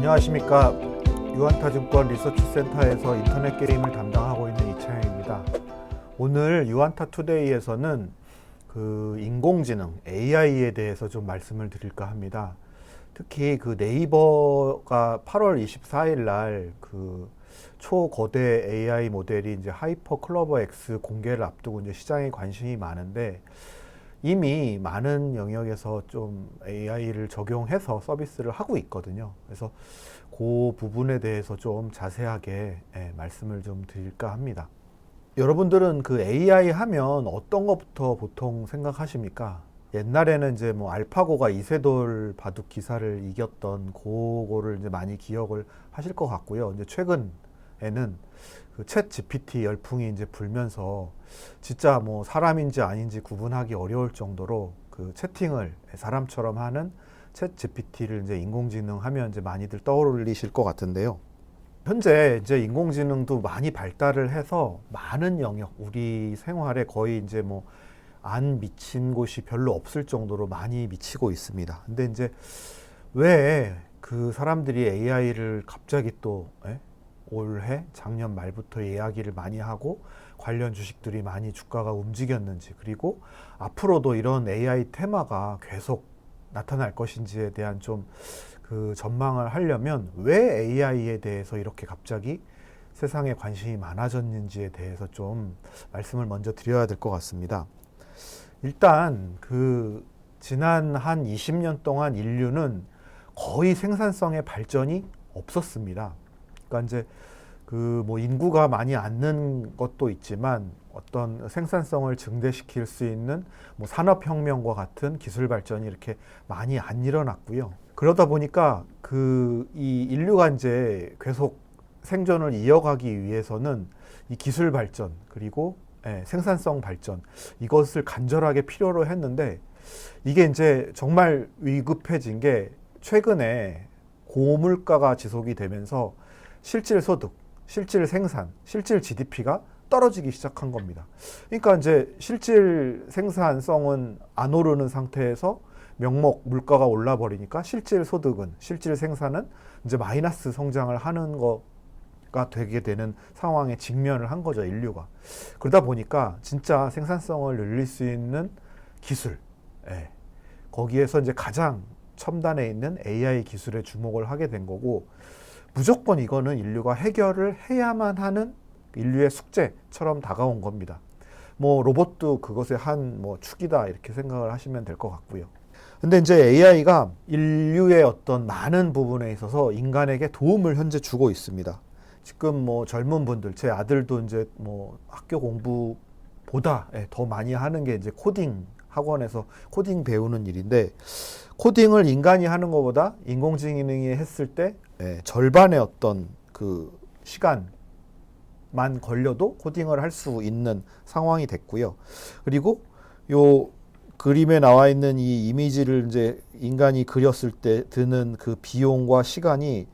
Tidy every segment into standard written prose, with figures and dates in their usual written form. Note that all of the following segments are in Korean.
안녕하십니까. 유한타증권 리서치센터에서 인터넷 게임을 담당하고 있는 이창현입니다. 오늘 유한타 투데이에서는 그 인공지능 AI에 대해서 좀 말씀을 드릴까 합니다. 특히 그 네이버가 8월 24일 날 그 초거대 AI 모델이 이제 하이퍼 클로버 X 공개를 앞두고 이제 시장에 관심이 많은데, 이미 많은 영역에서 좀 AI를 적용해서 서비스를 하고 있거든요. 그래서 그 부분에 대해서 좀 자세하게 말씀을 좀 드릴까 합니다. 여러분들은 그 AI 하면 어떤 것부터 보통 생각하십니까? 옛날에는 이제 뭐 알파고가 이세돌 바둑 기사를 이겼던 그거를 이제 많이 기억을 하실 것 같고요. 이제 최근에는 그 챗 GPT 열풍이 이제 불면서 진짜 뭐 사람인지 아닌지 구분하기 어려울 정도로 그 채팅을 사람처럼 하는 챗 GPT를 이제 인공지능 하면 이제 많이들 떠올리실 것 같은데요. 현재 이제 인공지능도 많이 발달을 해서 많은 영역, 우리 생활에 거의 이제 뭐 안 미친 곳이 별로 없을 정도로 많이 미치고 있습니다. 근데 이제 왜 그 사람들이 AI를 갑자기 또 올해 작년 말부터 이야기를 많이 하고 관련 주식들이 많이 주가가 움직였는지, 그리고 앞으로도 이런 AI 테마가 계속 나타날 것인지에 대한 좀 그 전망을 하려면 왜 AI에 대해서 이렇게 갑자기 세상에 관심이 많아졌는지에 대해서 좀 말씀을 먼저 드려야 될 것 같습니다. 일단 그 지난 한 20년 동안 인류는 거의 생산성의 발전이 없었습니다. 그러니까 이제 그 뭐 인구가 많이 않는 것도 있지만 어떤 생산성을 증대시킬 수 있는 뭐 산업혁명과 같은 기술 발전이 이렇게 많이 안 일어났고요. 그러다 보니까 그 이 인류가 이제 계속 생존을 이어가기 위해서는 이 기술 발전 그리고 생산성 발전, 이것을 간절하게 필요로 했는데, 이게 이제 정말 위급해진 게 최근에 고물가가 지속이 되면서 실질 소득, 실질 생산, 실질 GDP가 떨어지기 시작한 겁니다. 그러니까 이제 실질 생산성은 안 오르는 상태에서 명목 물가가 올라 버리니까 실질 소득은, 실질 생산은 이제 마이너스 성장을 하는 거가 되게 되는 상황에 직면을 한 거죠, 인류가. 그러다 보니까 진짜 생산성을 늘릴 수 있는 기술, 거기에서 이제 가장 첨단에 있는 AI 기술에 주목을 하게 된 거고, 무조건 이거는 인류가 해결을 해야만 하는 인류의 숙제처럼 다가온 겁니다. 뭐 로봇도 그것의 한 뭐 축이다 이렇게 생각을 하시면 될 것 같고요. 근데 이제 AI가 인류의 어떤 많은 부분에 있어서 인간에게 도움을 현재 주고 있습니다. 지금 뭐 젊은 분들, 제 아들도 이제 뭐 학교 공부보다 더 많이 하는 게 이제 코딩, 학원에서 코딩 배우는 일인데, 코딩을 인간이 하는 것보다 인공지능이 했을 때 절반의 어떤 그 시간만 걸려도 코딩을 할 수 있는 상황이 됐고요. 그리고 요 그림에 나와 있는 이 이미지를 이제 인간이 그렸을 때 드는 그 비용과 시간이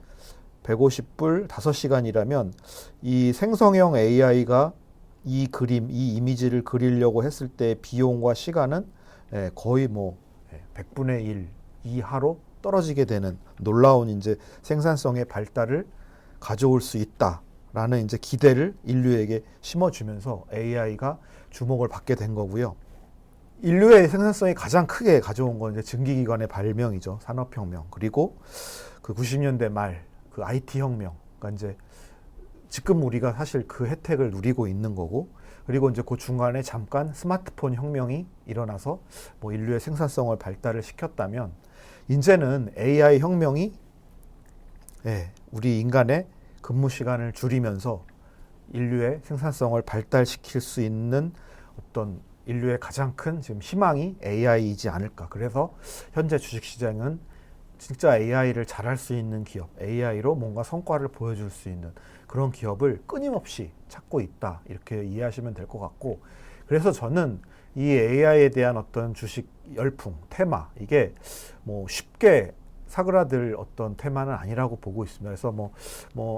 150불 5시간이라면, 이 생성형 AI가 이 그림, 이 이미지를 그리려고 했을 때 비용과 시간은 거의 뭐 100분의 1 이하로 떨어지게 되는 놀라운 이제 생산성의 발달을 가져올 수 있다라는 이제 기대를 인류에게 심어주면서 AI가 주목을 받게 된 거고요. 인류의 생산성이 가장 크게 가져온 건 이제 증기기관의 발명이죠. 산업혁명. 그리고 그 90년대 말 그 IT 혁명. 그러니까 이제 지금 우리가 사실 그 혜택을 누리고 있는 거고, 그리고 이제 그 중간에 잠깐 스마트폰 혁명이 일어나서 뭐 인류의 생산성을 발달을 시켰다면, 이제는 AI 혁명이 우리 인간의 근무 시간을 줄이면서 인류의 생산성을 발달시킬 수 있는 어떤 인류의 가장 큰 지금 희망이 AI이지 않을까. 그래서 현재 주식시장은 진짜 AI를 잘할 수 있는 기업, AI로 뭔가 성과를 보여줄 수 있는 그런 기업을 끊임없이 찾고 있다, 이렇게 이해하시면 될 것 같고, 그래서 저는 이 AI에 대한 어떤 주식 열풍, 테마, 이게 뭐 쉽게 사그라들 어떤 테마는 아니라고 보고 있습니다. 그래서 뭐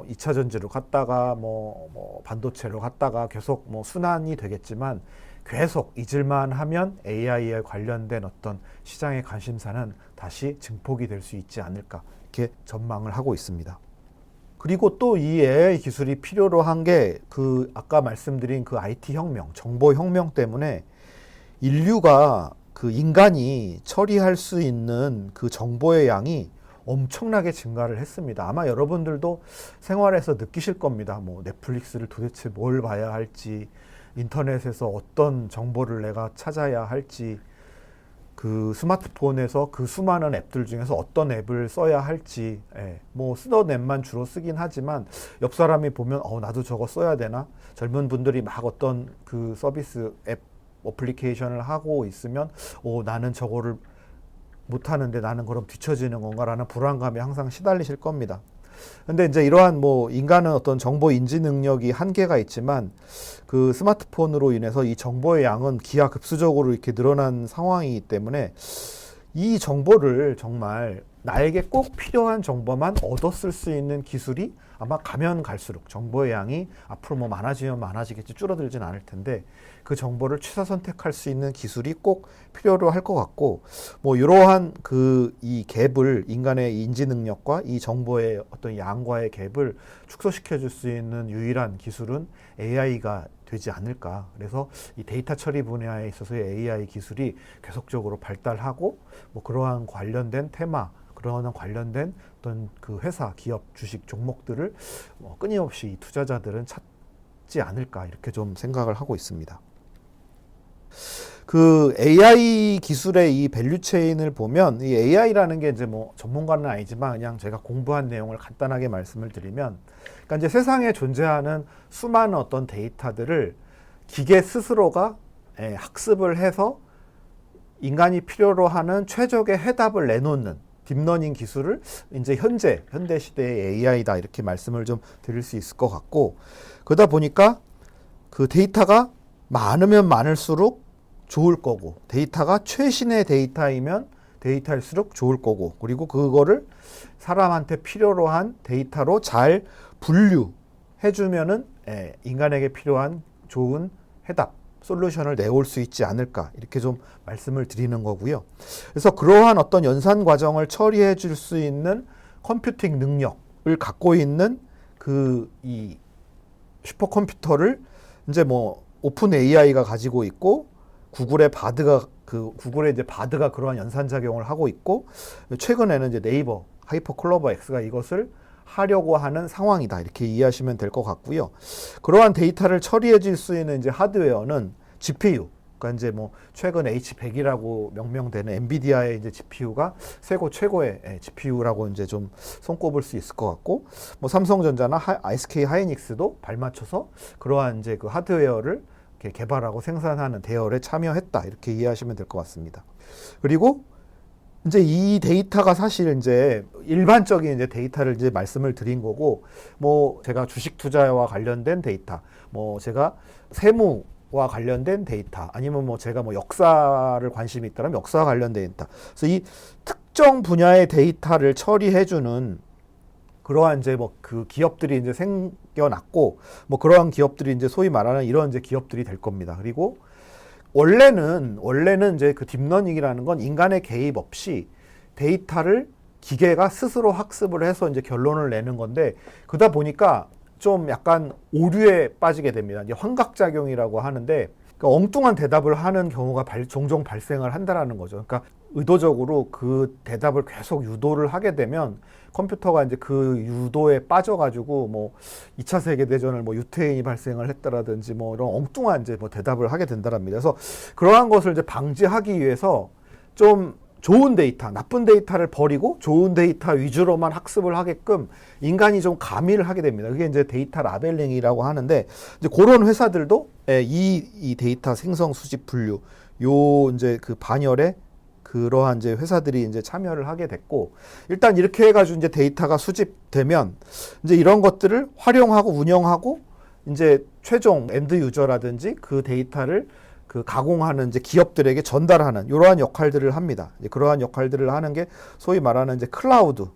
2차 전지로 갔다가 뭐 반도체로 갔다가 계속 뭐 순환이 되겠지만, 계속 잊을만 하면 AI에 관련된 어떤 시장의 관심사는 다시 증폭이 될 수 있지 않을까, 이렇게 전망을 하고 있습니다. 그리고 또 이 AI 기술이 필요로 한 게 그 아까 말씀드린 그 IT 혁명, 정보 혁명 때문에 인류가 그 인간이 처리할 수 있는 그 정보의 양이 엄청나게 증가를 했습니다. 아마 여러분들도 생활에서 느끼실 겁니다. 뭐 넷플릭스를 도대체 뭘 봐야 할지, 인터넷에서 어떤 정보를 내가 찾아야 할지, 그 스마트폰에서 그 수많은 앱들 중에서 어떤 앱을 써야 할지, 뭐 쓰던 앱만 주로 쓰긴 하지만 옆 사람이 보면 나도 저거 써야 되나? 젊은 분들이 막 어떤 그 서비스 앱 어플리케이션을 하고 있으면 나는 저거를 못하는데 나는 그럼 뒤처지는 건가라는 불안감에 항상 시달리실 겁니다. 근데 이제 이러한 뭐 인간은 어떤 정보 인지 능력이 한계가 있지만 그 스마트폰으로 인해서 이 정보의 양은 기하급수적으로 이렇게 늘어난 상황이기 때문에 이 정보를 정말 나에게 꼭 필요한 정보만 얻어 쓸 수 있는 기술이 아마 가면 갈수록 정보의 양이 앞으로 뭐 많아지면 많아지겠지 줄어들진 않을 텐데 그 정보를 취사 선택할 수 있는 기술이 꼭 필요로 할 것 같고 뭐 이러한 그 이 갭을 인간의 인지 능력과 이 정보의 어떤 양과의 갭을 축소시켜 줄 수 있는 유일한 기술은 AI가 되지 않을까. 그래서 이 데이터 처리 분야에 있어서의 AI 기술이 계속적으로 발달하고 뭐 그러한 관련된 테마 그러한 관련된 어떤 그 회사, 기업, 주식 종목들을 끊임없이 이 투자자들은 찾지 않을까 이렇게 좀 생각을 하고 있습니다. 그 AI 기술의 이 밸류 체인을 보면 이 AI라는 게 이제 뭐 전문가는 아니지만 그냥 제가 공부한 내용을 간단하게 말씀을 드리면 그러니까 이제 세상에 존재하는 수많은 어떤 데이터들을 기계 스스로가 학습을 해서 인간이 필요로 하는 최적의 해답을 내놓는 딥러닝 기술을 이제 현대 시대의 AI다 이렇게 말씀을 좀 드릴 수 있을 것 같고 그러다 보니까 그 데이터가 많으면 많을수록 좋을 거고 데이터가 최신의 데이터이면 데이터일수록 좋을 거고 그리고 그거를 사람한테 필요로 한 데이터로 잘 분류해 주면은 인간에게 필요한 좋은 해답 솔루션을 내올 수 있지 않을까 이렇게 좀 말씀을 드리는 거고요. 그래서 그러한 어떤 연산 과정을 처리해 줄 수 있는 컴퓨팅 능력을 갖고 있는 그 이 슈퍼컴퓨터를 이제 뭐 오픈 AI가 가지고 있고 구글의 바드가 그러한 연산 작용을 하고 있고 최근에는 이제 네이버 하이퍼클로버 X가 이것을 하려고 하는 상황이다 이렇게 이해하시면 될 것 같고요. 그러한 데이터를 처리해 줄 수 있는 이제 하드웨어는 GPU. 그러니까 이제 뭐 최근 H100이라고 명명되는 엔비디아의 이제 GPU가 세계 최고의 GPU라고 이제 좀 손꼽을 수 있을 것 같고, 뭐 삼성전자나 SK 하이닉스도 발맞춰서 그러한 이제 그 하드웨어를 이렇게 개발하고 생산하는 대열에 참여했다 이렇게 이해하시면 될 것 같습니다. 그리고 이제 이 데이터가 사실 이제 일반적인 이제 데이터를 이제 말씀을 드린 거고, 뭐 제가 주식 투자와 관련된 데이터, 뭐 제가 세무와 관련된 데이터, 아니면 뭐 제가 뭐 역사를 관심이 있다면 역사와 관련된 데이터. 그래서 이 특정 분야의 데이터를 처리해주는 그러한 이제 뭐 그 기업들이 이제 생겨났고, 뭐 그러한 기업들이 이제 소위 말하는 이런 이제 기업들이 될 겁니다. 그리고 원래는 이제 그 딥러닝이라는 건 인간의 개입 없이 데이터를 기계가 스스로 학습을 해서 이제 결론을 내는 건데, 그러다 보니까 좀 약간 오류에 빠지게 됩니다. 이제 환각작용이라고 하는데, 그러니까 엉뚱한 대답을 하는 경우가 종종 발생을 한다라는 거죠. 그러니까 의도적으로 그 대답을 계속 유도를 하게 되면 컴퓨터가 이제 그 유도에 빠져가지고 뭐 2차 세계대전을 뭐 유태인이 발생을 했다라든지 뭐 이런 엉뚱한 이제 뭐 대답을 하게 된다랍니다. 그래서 그러한 것을 이제 방지하기 위해서 좀 좋은 데이터, 나쁜 데이터를 버리고 좋은 데이터 위주로만 학습을 하게끔 인간이 좀 가미를 하게 됩니다. 그게 이제 데이터 라벨링이라고 하는데, 이제 그런 회사들도 이 데이터 생성, 수집, 분류, 요 이제 그 반열에 그러한 이제 회사들이 이제 참여를 하게 됐고, 일단 이렇게 해가지고 이제 데이터가 수집되면 이제 이런 것들을 활용하고 운영하고 이제 최종 엔드 유저라든지 그 데이터를 그 가공하는 이제 기업들에게 전달하는 이러한 역할들을 합니다. 이제 그러한 역할들을 하는 게 소위 말하는 이제 클라우드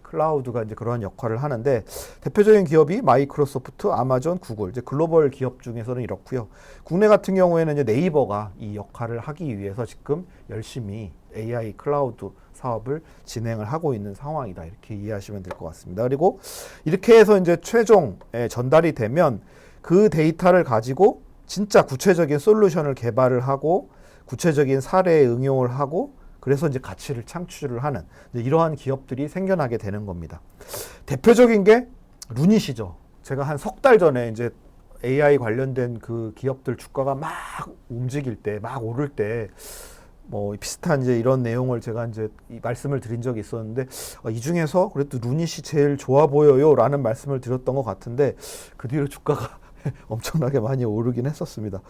클라우드가 이제 그러한 역할을 하는데 대표적인 기업이 마이크로소프트, 아마존, 구글, 이제 글로벌 기업 중에서는 이렇고요. 국내 같은 경우에는 이제 네이버가 이 역할을 하기 위해서 지금 열심히 AI 클라우드 사업을 진행을 하고 있는 상황이다. 이렇게 이해하시면 될 것 같습니다. 그리고 이렇게 해서 이제 최종 전달이 되면 그 데이터를 가지고 진짜 구체적인 솔루션을 개발을 하고 구체적인 사례에 응용을 하고 그래서 이제 가치를 창출을 하는 이러한 기업들이 생겨나게 되는 겁니다. 대표적인 게 루닛이죠. 제가 한 석 달 전에 이제 AI 관련된 그 기업들 주가가 막 움직일 때, 막 오를 때, 뭐 비슷한 이제 이런 내용을 제가 이제 말씀을 드린 적이 있었는데 이 중에서 그래도 루닛이 제일 좋아 보여요라는 말씀을 드렸던 것 같은데 그 뒤로 주가가 엄청나게 많이 오르긴 했었습니다.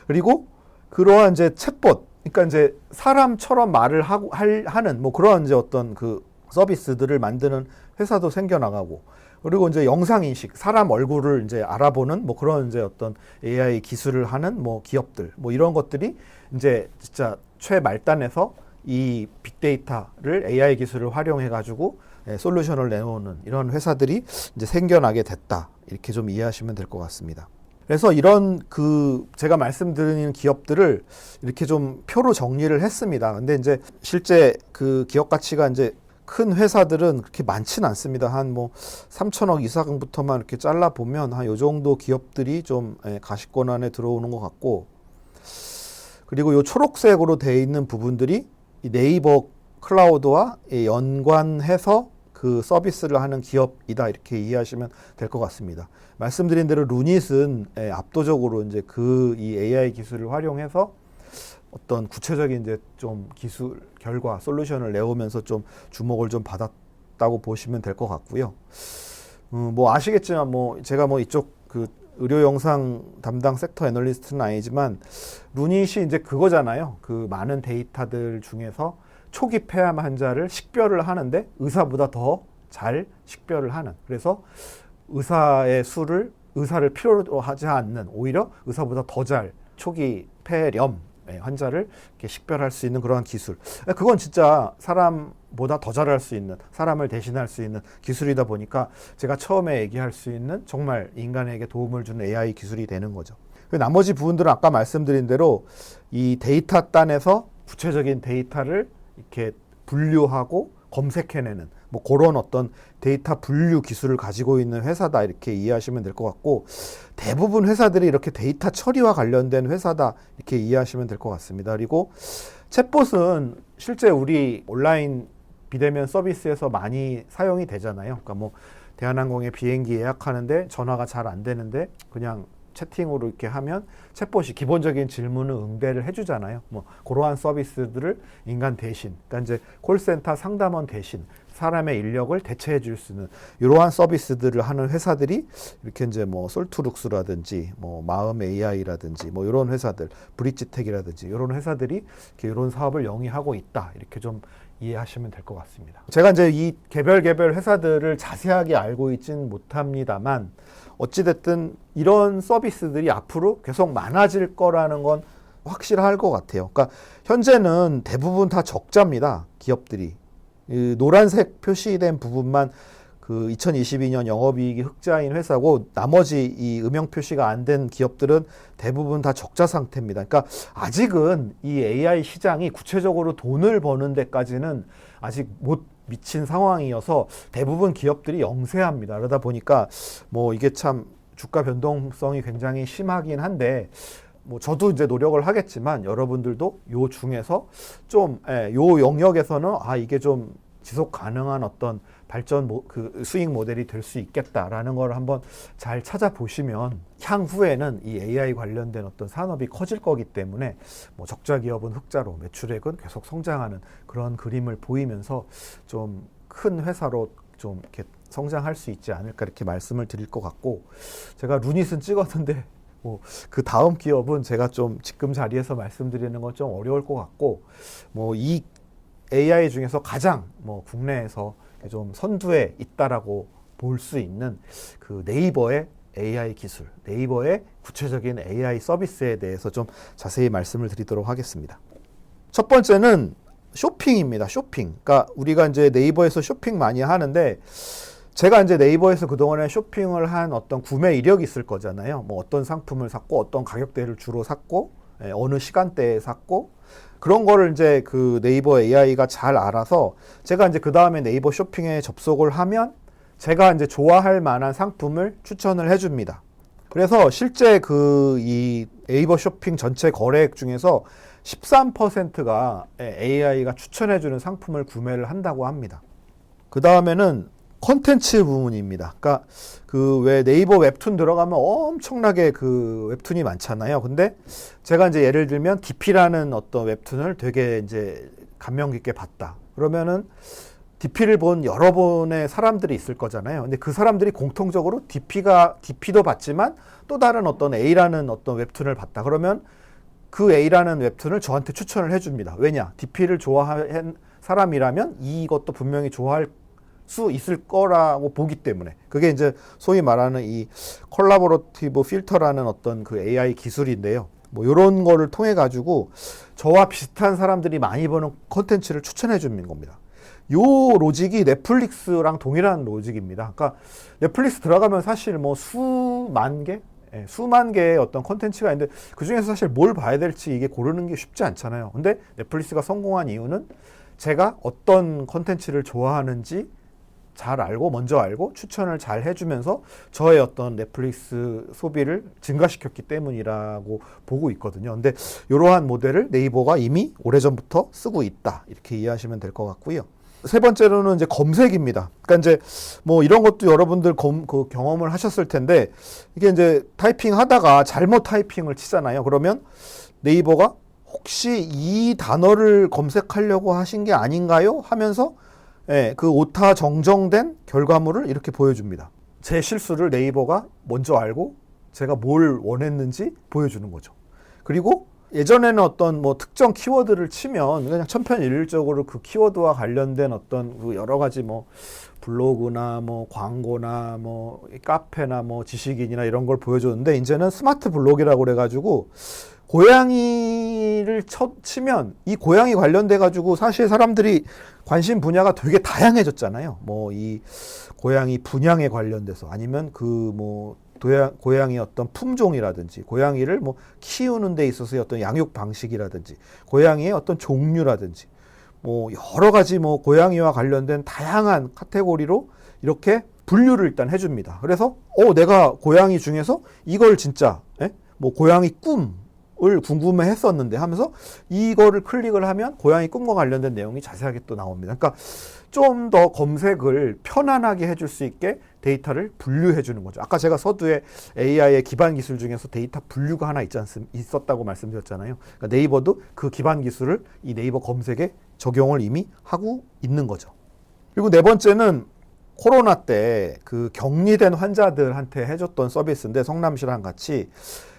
그리고 그러한 이제 챗봇, 그러니까 이제 사람처럼 말을 하는 뭐 그런 이제 어떤 그 서비스들을 만드는 회사도 생겨나가고, 그리고 이제 영상 인식, 사람 얼굴을 이제 알아보는 뭐 그런 이제 어떤 AI 기술을 하는 뭐 기업들, 뭐 이런 것들이 이제 진짜 최말단에서 이 빅데이터를 AI 기술을 활용해 가지고 솔루션을 내놓는 이런 회사들이 이제 생겨나게 됐다. 이렇게 좀 이해하시면 될 것 같습니다. 그래서 이런 그 제가 말씀드리는 기업들을 이렇게 좀 표로 정리를 했습니다. 근데 이제 실제 그 기업 가치가 이제 큰 회사들은 그렇게 많지는 않습니다. 한 뭐 3천억 이상부터만 이렇게 잘라 보면 한 요 정도 기업들이 좀 가시권 안에 들어오는 것 같고, 그리고 요 초록색으로 되어 있는 부분들이 이 네이버 클라우드와 연관해서 그 서비스를 하는 기업이다. 이렇게 이해하시면 될 것 같습니다. 말씀드린 대로 루닛은 압도적으로 이제 그 이 AI 기술을 활용해서 어떤 구체적인 이제 좀 기술 결과 솔루션을 내오면서 좀 주목을 좀 받았다고 보시면 될 것 같고요. 뭐 아시겠지만 뭐 제가 뭐 이쪽 그 의료 영상 담당 섹터 애널리스트는 아니지만 루닛이 이제 그거잖아요. 그 많은 데이터들 중에서 초기 폐암 환자를 식별을 하는데 의사보다 더 잘 식별을 하는, 그래서 의사를 필요로 하지 않는, 오히려 의사보다 더 잘 초기 폐렴 환자를 이렇게 식별할 수 있는 그러한 기술. 그건 진짜 사람보다 더 잘할 수 있는, 사람을 대신할 수 있는 기술이다 보니까 제가 처음에 얘기할 수 있는 정말 인간에게 도움을 주는 AI 기술이 되는 거죠. 나머지 부분들은 아까 말씀드린 대로 이 데이터 단에서 구체적인 데이터를 이렇게 분류하고 검색해내는 뭐 그런 어떤 데이터 분류 기술을 가지고 있는 회사다. 이렇게 이해하시면 될 것 같고, 대부분 회사들이 이렇게 데이터 처리와 관련된 회사다. 이렇게 이해하시면 될 것 같습니다. 그리고 챗봇은 실제 우리 온라인 비대면 서비스에서 많이 사용이 되잖아요. 그러니까 뭐 대한항공에 비행기 예약하는데 전화가 잘 안 되는데 그냥 채팅으로 이렇게 하면 챗봇이 기본적인 질문을 응대를 해주잖아요. 뭐 그러한 서비스들을 인간 대신, 그러니까 이제 콜센터 상담원 대신 사람의 인력을 대체해 줄 수 있는 이러한 서비스들을 하는 회사들이 이렇게 이제 뭐 솔투룩스라든지 뭐 마음 AI라든지 뭐 이런 회사들, 브릿지텍이라든지 이런 회사들이 이렇게 이런 사업을 영위하고 있다. 이렇게 좀 이해하시면 될 것 같습니다. 제가 이제 이 개별 회사들을 자세하게 알고 있진 못합니다만 어찌됐든 이런 서비스들이 앞으로 계속 많아질 거라는 건 확실할 것 같아요. 그러니까 현재는 대부분 다 적자입니다. 기업들이. 노란색 표시된 부분만 그 2022년 영업이익이 흑자인 회사고, 나머지 이 음영 표시가 안 된 기업들은 대부분 다 적자 상태입니다. 그러니까 아직은 이 AI 시장이 구체적으로 돈을 버는 데까지는 아직 못 미친 상황이어서 대부분 기업들이 영세합니다. 그러다 보니까 뭐 이게 참 주가 변동성이 굉장히 심하긴 한데, 뭐 저도 이제 노력을 하겠지만 여러분들도 요 중에서 좀 요 영역에서는 이게 좀 지속 가능한 어떤 발전 그 수익 모델이 될 수 있겠다라는 걸 한번 잘 찾아보시면 향후에는 이 AI 관련된 어떤 산업이 커질 거기 때문에 뭐 적자 기업은 흑자로 매출액은 계속 성장하는 그런 그림을 보이면서 좀 큰 회사로 좀 이렇게 성장할 수 있지 않을까 이렇게 말씀을 드릴 것 같고, 제가 루닛은 찍었는데 뭐 그 다음 기업은 제가 좀 지금 자리에서 말씀드리는 건 좀 어려울 것 같고, 뭐 이 AI 중에서 가장 뭐 국내에서 좀 선두에 있다라고 볼 수 있는 그 네이버의 AI 기술, 네이버의 구체적인 AI 서비스에 대해서 좀 자세히 말씀을 드리도록 하겠습니다. 첫 번째는 쇼핑입니다. 쇼핑. 그러니까 우리가 이제 네이버에서 쇼핑 많이 하는데 제가 이제 네이버에서 그동안에 쇼핑을 한 어떤 구매 이력이 있을 거잖아요. 뭐 어떤 상품을 샀고 어떤 가격대를 주로 샀고 어느 시간대에 샀고 그런 거를 이제 그 네이버 AI가 잘 알아서 제가 이제 그 다음에 네이버 쇼핑에 접속을 하면 제가 이제 좋아할 만한 상품을 추천을 해줍니다. 그래서 실제 그 이 네이버 쇼핑 전체 거래액 중에서 13%가 AI가 추천해주는 상품을 구매를 한다고 합니다. 그 다음에는 컨텐츠 부문입니다. 그러니까 그 왜 네이버 웹툰 들어가면 엄청나게 그 웹툰이 많잖아요. 근데 제가 이제 예를 들면 DP라는 어떤 웹툰을 되게 이제 감명 깊게 봤다. 그러면은 DP를 본 여러 번의 사람들이 있을 거잖아요. 근데 그 사람들이 공통적으로 DP도 봤지만 또 다른 어떤 A라는 어떤 웹툰을 봤다. 그러면 그 A라는 웹툰을 저한테 추천을 해줍니다. 왜냐? DP를 좋아한 사람이라면 이것도 분명히 좋아할 수 있을 거라고 보기 때문에. 그게 이제 소위 말하는 이 콜라보러티브 필터라는 어떤 그 AI 기술인데요. 뭐 이런 거를 통해 가지고 저와 비슷한 사람들이 많이 보는 컨텐츠를 추천해 주는 겁니다. 요 로직이 넷플릭스랑 동일한 로직입니다. 그러니까 넷플릭스 들어가면 사실 뭐 수만 개의 어떤 컨텐츠가 있는데 그 중에서 사실 뭘 봐야 될지 이게 고르는 게 쉽지 않잖아요. 근데 넷플릭스가 성공한 이유는 제가 어떤 컨텐츠를 좋아하는지 먼저 알고 추천을 잘 해주면서 저의 어떤 넷플릭스 소비를 증가시켰기 때문이라고 보고 있거든요. 근데 이러한 모델을 네이버가 이미 오래전부터 쓰고 있다. 이렇게 이해하시면 될 것 같고요. 세 번째로는 이제 검색입니다. 그러니까 이제 뭐 이런 것도 여러분들 그 경험을 하셨을 텐데 이게 이제 타이핑 하다가 잘못 타이핑을 치잖아요. 그러면 네이버가 혹시 이 단어를 검색하려고 하신 게 아닌가요? 하면서 그 오타 정정된 결과물을 이렇게 보여줍니다. 제 실수를 네이버가 먼저 알고 제가 뭘 원했는지 보여주는 거죠. 그리고 예전에는 어떤 뭐 특정 키워드를 치면 그냥 천편일률적으로 그 키워드와 관련된 어떤 그 여러 가지 뭐 블로그나 뭐 광고나 뭐 카페나 뭐 지식인이나 이런 걸 보여줬는데 이제는 스마트 블록이라고 그래가지고 고양이를 치면 이 고양이 관련돼 가지고 사실 사람들이 관심 분야가 되게 다양해졌잖아요. 뭐 이 고양이 분양에 관련돼서 아니면 그 뭐 고양이 어떤 품종이라든지 고양이를 뭐 키우는 데 있어서의 어떤 양육 방식이라든지 고양이의 어떤 종류라든지 뭐 여러 가지 뭐 고양이와 관련된 다양한 카테고리로 이렇게 분류를 일단 해줍니다. 그래서 내가 고양이 중에서 이걸 진짜 뭐 고양이 꿈을 궁금해 했었는데 하면서 이거를 클릭을 하면 고양이 꿈과 관련된 내용이 자세하게 또 나옵니다. 그러니까 좀 더 검색을 편안하게 해줄 수 있게 데이터를 분류해 주는 거죠. 아까 제가 서두에 AI의 기반 기술 중에서 데이터 분류가 하나 있었다고 말씀드렸잖아요. 그러니까 네이버도 그 기반 기술을 이 네이버 검색에 적용을 이미 하고 있는 거죠. 그리고 네 번째는 코로나 때 그 격리된 환자들한테 해줬던 서비스인데 성남시랑 같이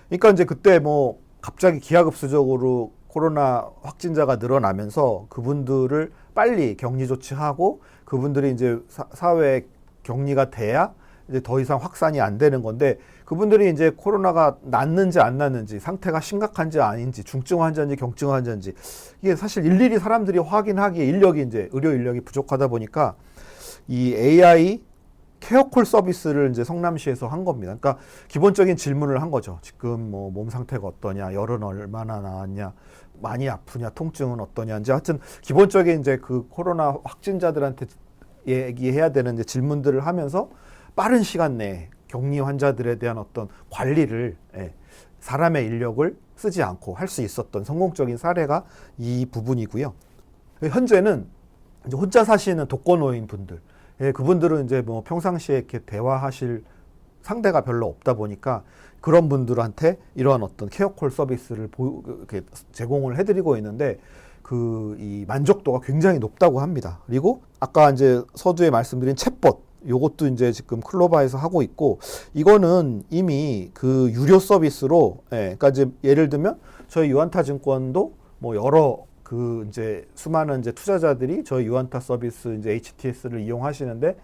그러니까 이제 그때 뭐 갑자기 기하급수적으로 코로나 확진자가 늘어나면서 그분들을 빨리 격리 조치하고 그분들이 이제 사회에 격리가 돼야 이제 더 이상 확산이 안 되는 건데 그분들이 이제 코로나가 낫는지 안 낫는지 상태가 심각한지 아닌지 중증 환자인지 경증 환자인지 이게 사실 일일이 사람들이 확인하기에 의료 인력이 부족하다 보니까 이 AI 케어콜 서비스를 이제 성남시에서 한 겁니다. 그러니까 기본적인 질문을 한 거죠. 지금 뭐 몸 상태가 어떠냐, 열은 얼마나 나왔냐, 많이 아프냐, 통증은 어떠냐, 이제 하여튼 기본적인 이제 그 코로나 확진자들한테 얘기해야 되는 이제 질문들을 하면서 빠른 시간 내에 격리 환자들에 대한 어떤 관리를 사람의 인력을 쓰지 않고 할 수 있었던 성공적인 사례가 이 부분이고요. 현재는 이제 혼자 사시는 독거노인 분들 그분들은 이제 뭐 평상시에 이렇게 대화하실 상대가 별로 없다 보니까 그런 분들한테 이러한 어떤 케어콜 서비스를 이렇게 제공을 해드리고 있는데 이 만족도가 굉장히 높다고 합니다. 그리고 아까 이제 서두에 말씀드린 챗봇 요것도 이제 지금 클로바에서 하고 있고 이거는 이미 그 유료 서비스로 그러니까 이제 예를 들면 저희 유안타증권도 뭐 여러 그 이제 수많은 이제 투자자들이 저희 유안타 서비스 이제 HTS를 이용하시는데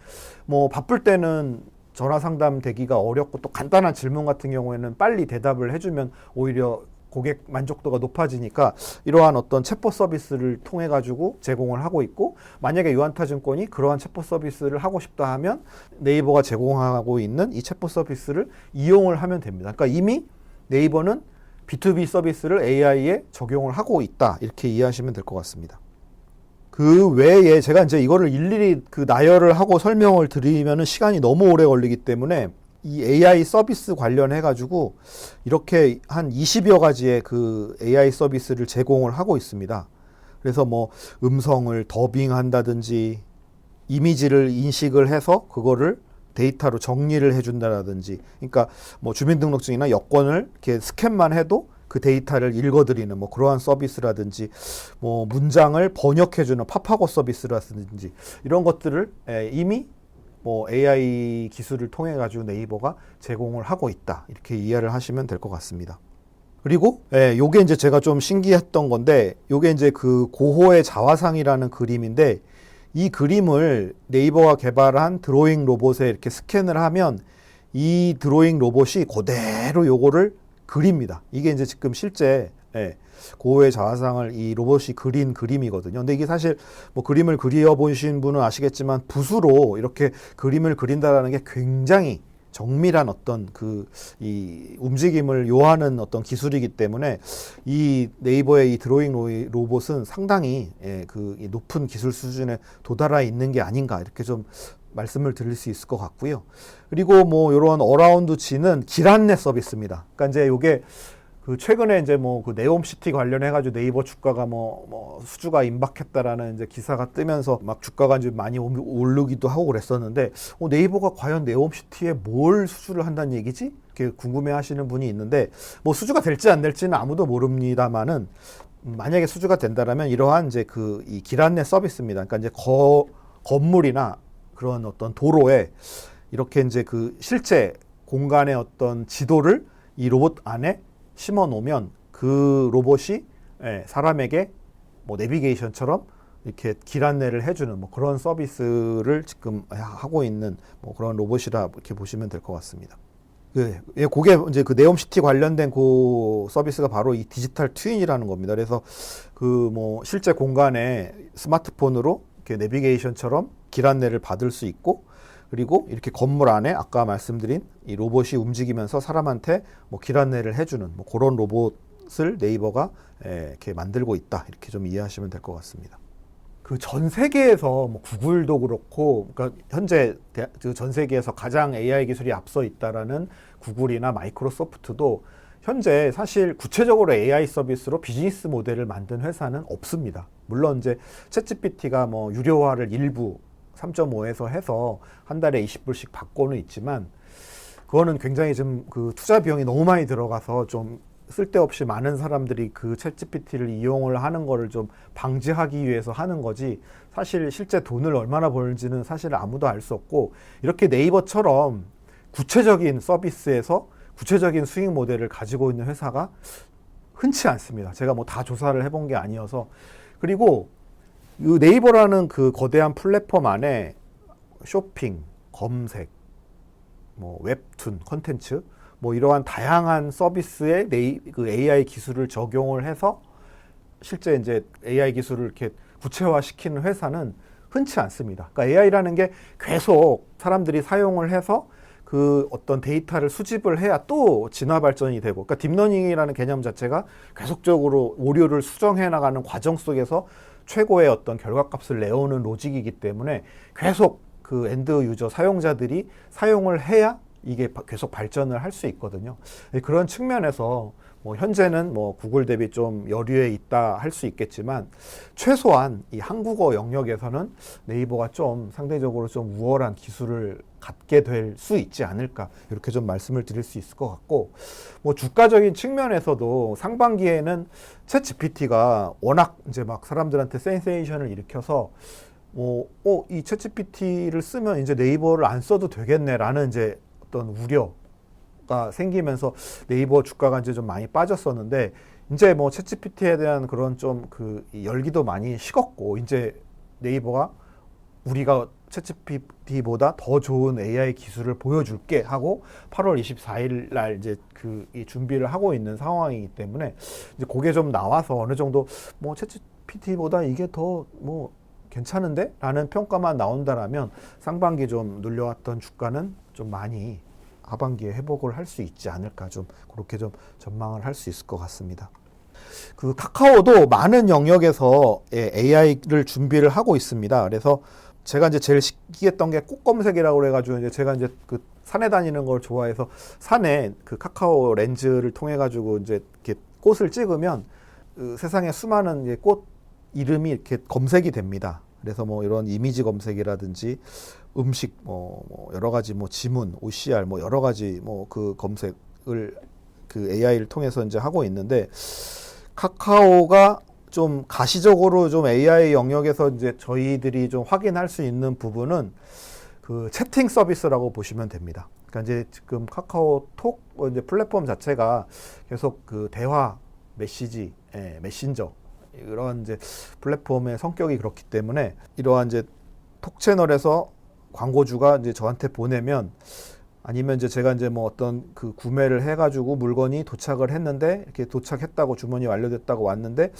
뭐 바쁠 때는 전화 상담 되기가 어렵고 또 간단한 질문 같은 경우에는 빨리 대답을 해주면 오히려 고객 만족도가 높아지니까 이러한 어떤 챗봇 서비스를 통해 가지고 제공을 하고 있고, 만약에 유안타증권이 그러한 챗봇 서비스를 하고 싶다 하면 네이버가 제공하고 있는 이 챗봇 서비스를 이용을 하면 됩니다. 그러니까 이미 네이버는 B2B 서비스를 AI에 적용을 하고 있다, 이렇게 이해하시면 될 것 같습니다. 그 외에 제가 이제 이거를 일일이 그 나열을 하고 설명을 드리면은 시간이 너무 오래 걸리기 때문에 이 AI 서비스 관련해 가지고 이렇게 한 20여 가지의 그 AI 서비스를 제공을 하고 있습니다. 그래서 뭐 음성을 더빙한다든지 이미지를 인식을 해서 그거를 데이터로 정리를 해준다라든지, 그러니까 뭐 주민등록증이나 여권을 이렇게 스캔만 해도 그 데이터를 읽어드리는 뭐 그러한 서비스라든지, 뭐 문장을 번역해주는 파파고 서비스라든지, 이런 것들을 이미 뭐 AI 기술을 통해 가지고 네이버가 제공을 하고 있다, 이렇게 이해를 하시면 될 것 같습니다. 그리고 요게 이제 제가 좀 신기했던 건데, 요게 이제 그 고호의 자화상이라는 그림인데, 이 그림을 네이버가 개발한 드로잉 로봇에 이렇게 스캔을 하면 이 드로잉 로봇이 그대로 요거를 그립니다. 이게 이제 지금 실제 고호의 자화상을 이 로봇이 그린 그림이거든요. 근데 이게 사실 뭐 그림을 그려보신 분은 아시겠지만 붓으로 이렇게 그림을 그린다라는 게 굉장히 정밀한 어떤 이 움직임을 요하는 어떤 기술이기 때문에 이 네이버의 이 드로잉 로봇은 상당히 이 높은 기술 수준에 도달해 있는 게 아닌가, 이렇게 좀 말씀을 드릴 수 있을 것 같고요. 그리고 뭐 이런 어라운드 지는 길 안내 서비스입니다. 그러니까 이제 요게 그 최근에 이제 뭐 그 네옴시티 관련해 가지고 네이버 주가가 뭐 수주가 임박했다라는 이제 기사가 뜨면서 막 주가가 이제 많이 오르기도 하고 그랬었는데, 네이버가 과연 네옴시티에 뭘 수주를 한다는 얘기지? 이렇게 궁금해 하시는 분이 있는데, 뭐 수주가 될지 안 될지는 아무도 모릅니다만은, 만약에 수주가 된다라면 이러한 이제 이 길 안내 서비스입니다. 그러니까 이제 건물이나 그런 어떤 도로에 이렇게 이제 그 실제 공간의 어떤 지도를 이 로봇 안에 심어 놓으면 그 로봇이 사람에게 뭐 내비게이션처럼 이렇게 길 안내를 해주는 뭐 그런 서비스를 지금 하고 있는 뭐 그런 로봇이라 이렇게 보시면 될 것 같습니다. 그게 이제 그 네옴시티 관련된 그 서비스가 바로 이 디지털 트윈이라는 겁니다. 그래서 그 뭐 실제 공간에 스마트폰으로 이렇게 내비게이션처럼 길 안내를 받을 수 있고, 그리고 이렇게 건물 안에 아까 말씀드린 이 로봇이 움직이면서 사람한테 뭐 길 안내를 해주는 뭐 그런 로봇을 네이버가 이렇게 만들고 있다, 이렇게 좀 이해하시면 될 것 같습니다. 그 전 세계에서 뭐 구글도 그렇고, 그러니까 현재 전 세계에서 가장 AI 기술이 앞서 있다라는 구글이나 마이크로소프트도 현재 사실 구체적으로 AI 서비스로 비즈니스 모델을 만든 회사는 없습니다. 물론 이제 챗GPT가 뭐 유료화를 일부 3.5에서 해서 한 달에 20불씩 받고는 있지만, 그거는 굉장히 좀 그 투자 비용이 너무 많이 들어가서 좀 쓸데없이 많은 사람들이 그 챗GPT를 이용을 하는 거를 좀 방지하기 위해서 하는 거지, 사실 실제 돈을 얼마나 벌는지는 사실 아무도 알 수 없고, 이렇게 네이버처럼 구체적인 서비스에서 구체적인 수익 모델을 가지고 있는 회사가 흔치 않습니다. 제가 뭐 다 조사를 해본 게 아니어서. 그리고 이 네이버라는 그 거대한 플랫폼 안에 쇼핑, 검색, 뭐 웹툰, 콘텐츠, 뭐 이러한 다양한 서비스에 그 AI 기술을 적용을 해서 실제 이제 AI 기술을 이렇게 구체화시키는 회사는 흔치 않습니다. 그러니까 AI라는 게 계속 사람들이 사용을 해서 그 어떤 데이터를 수집을 해야 또 진화 발전이 되고, 그러니까 딥러닝이라는 개념 자체가 계속적으로 오류를 수정해 나가는 과정 속에서 최고의 어떤 결과값을 내오는 로직이기 때문에 계속 그 엔드 유저 사용자들이 사용을 해야 이게 계속 발전을 할 수 있거든요. 그런 측면에서 뭐 현재는 뭐 구글 대비 좀 여류에 있다 할 수 있겠지만, 최소한 이 한국어 영역에서는 네이버가 좀 상대적으로 좀 우월한 기술을 갖게 될 수 있지 않을까, 이렇게 좀 말씀을 드릴 수 있을 것 같고, 뭐 주가적인 측면에서도 상반기에는 챗 GPT가 워낙 이제 막 사람들한테 센세이션을 일으켜서 이 챗 GPT를 쓰면 이제 네이버를 안 써도 되겠네라는 이제 어떤 우려가 생기면서 네이버 주가가 이제 좀 많이 빠졌었는데, 이제 뭐 챗GPT에 대한 그런 좀 그 열기도 많이 식었고, 이제 네이버가 우리가 챗GPT보다 더 좋은 AI 기술을 보여줄게 하고 8월 24일 날 이제 이 준비를 하고 있는 상황이기 때문에 이제 그게 좀 나와서 어느 정도 뭐 챗GPT보다 이게 더 뭐 괜찮은데? 라는 평가만 나온다라면 상반기 좀 눌려왔던 주가는 좀 많이 하반기에 회복을 할 수 있지 않을까, 좀 그렇게 좀 전망을 할 수 있을 것 같습니다. 그 카카오도 많은 영역에서 AI를 준비를 하고 있습니다. 그래서 제가 이제 제일 신기했던 게 꽃 검색이라고 그래가지고 이제 제가 이제 그 산에 다니는 걸 좋아해서 산에 그 카카오 렌즈를 통해 가지고 이제 이렇게 꽃을 찍으면 그 세상에 수많은 이제 꽃 이름이 이렇게 검색이 됩니다. 그래서 뭐 이런 이미지 검색이라든지 음식 뭐 여러 가지 뭐 지문, OCR 뭐 여러 가지 뭐 그 검색을 그 AI를 통해서 이제 하고 있는데, 카카오가 좀 가시적으로 좀 AI 영역에서 이제 저희들이 좀 확인할 수 있는 부분은 그 채팅 서비스라고 보시면 됩니다. 그러니까 이제 지금 카카오톡 이제 플랫폼 자체가 계속 그 대화 메시지, 메신저 이런 이제 플랫폼의 성격이 그렇기 때문에 이러한 이제 톡 채널에서 광고주가 이제 저한테 보내면, 아니면 이제 제가 이제 뭐 어떤 그 구매를 해가지고 물건이 도착을 했는데 이렇게 도착했다고 주문이 완료됐다고 왔는데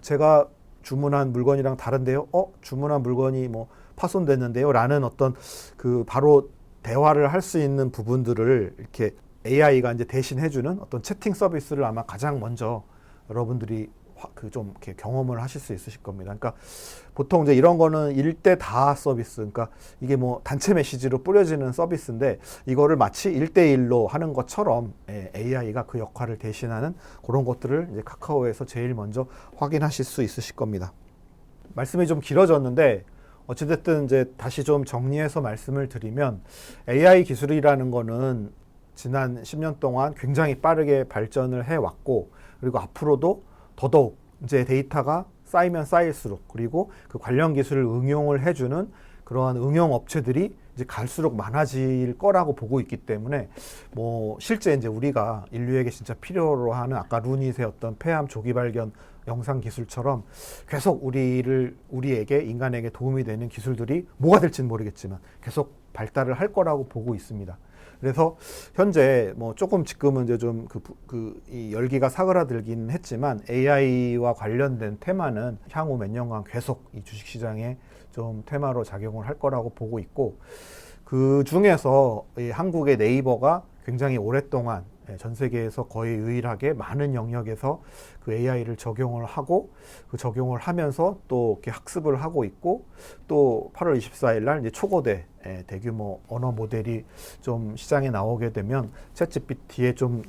제가 주문한 물건이랑 다른데요? 주문한 물건이 뭐 파손됐는데요? 라는 어떤 그 바로 대화를 할 수 있는 부분들을 이렇게 AI가 이제 대신 해주는 어떤 채팅 서비스를 아마 가장 먼저 여러분들이 그 좀 이렇게 경험을 하실 수 있으실 겁니다. 그러니까 보통 이제 이런 거는 일대 다 서비스, 그러니까 이게 뭐 단체 메시지로 뿌려지는 서비스인데 이거를 마치 1대1로 하는 것처럼 AI가 그 역할을 대신하는 그런 것들을 이제 카카오에서 제일 먼저 확인하실 수 있으실 겁니다. 말씀이 좀 길어졌는데 어찌됐든 이제 다시 좀 정리해서 말씀을 드리면, AI 기술이라는 거는 지난 10년 동안 굉장히 빠르게 발전을 해왔고, 그리고 앞으로도 더더욱 이제 데이터가 쌓이면 쌓일수록, 그리고 그 관련 기술을 응용을 해주는 그러한 응용 업체들이 이제 갈수록 많아질 거라고 보고 있기 때문에, 뭐 실제 이제 우리가 인류에게 진짜 필요로 하는 아까 루닛의 어떤 폐암 조기 발견 영상 기술처럼 계속 우리에게 인간에게 도움이 되는 기술들이 뭐가 될지는 모르겠지만 계속 발달을 할 거라고 보고 있습니다. 그래서 현재 뭐 조금 지금은 이제 좀 이 열기가 사그라들긴 했지만 AI와 관련된 테마는 향후 몇 년간 계속 이 주식시장에 좀 테마로 작용을 할 거라고 보고 있고, 그 중에서 이 한국의 네이버가 굉장히 오랫동안 전 세계에서 거의 유일하게 많은 영역에서 그 AI를 적용을 하고, 그 적용을 하면서 또 이렇게 학습을 하고 있고, 또 8월 24일 날 이제 초거대 대규모 언어 모델이 좀 시장에 나오게 되면 챗GPT에 좀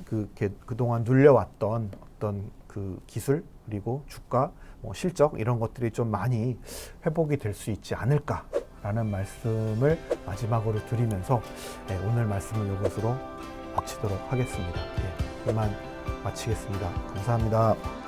그동안 눌려왔던 어떤 그 기술, 그리고 주가, 뭐 실적 이런 것들이 좀 많이 회복이 될 수 있지 않을까라는 말씀을 마지막으로 드리면서 오늘 말씀을 이것으로 마치도록 하겠습니다. 이만 마치겠습니다. 감사합니다.